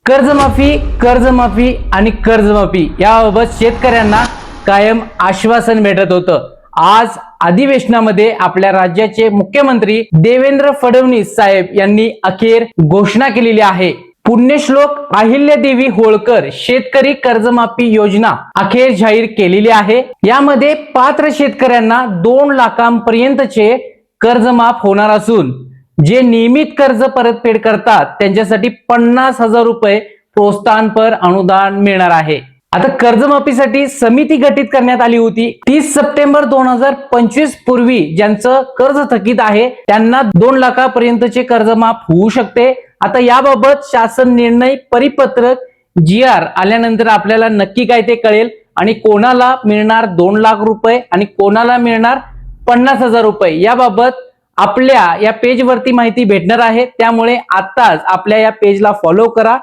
कर्जमाफी कर्जमाफी आणि कर्जमाफी याबाबत शेतकऱ्यांना कायम आश्वासन भेटत होतं. आज अधिवेशनामध्ये आपल्या राज्याचे मुख्यमंत्री देवेंद्र फडणवीस साहेब यांनी अखेर घोषणा केलेली आहे. पुण्यश्लोक अहिल्यादेवी होळकर शेतकरी कर्जमाफी योजना अखेर जाहीर केलेली आहे. यामध्ये पात्र शेतकऱ्यांना 2 लाखांपर्यंतचे कर्ज माफ होणार असून जे नियमित कर्ज परतफेड करतात त्यांच्यासाठी 50,000 रुपये प्रोत्साहनपर अनुदान मिळणार आहे. आता कर्जमाफीसाठी समिती गठीत करण्यात आली होती. 30 सप्टेंबर 2025 पूर्वी ज्यांचं कर्ज थकीत आहे त्यांना 2 लाखापर्यंतचे कर्ज माफ होऊ शकते. आता याबाबत शासन निर्णय परिपत्रक GR आल्यानंतर आपल्याला नक्की काय ते कळेल आणि कोणाला मिळणार 2 लाख रुपये आणि कोणाला मिळणार 50,000 रुपये याबाबत आपल्या या पेजवरती माहिती भेटणार आहे. त्यामुळे आताच आपल्या या पेजला फॉलो करा.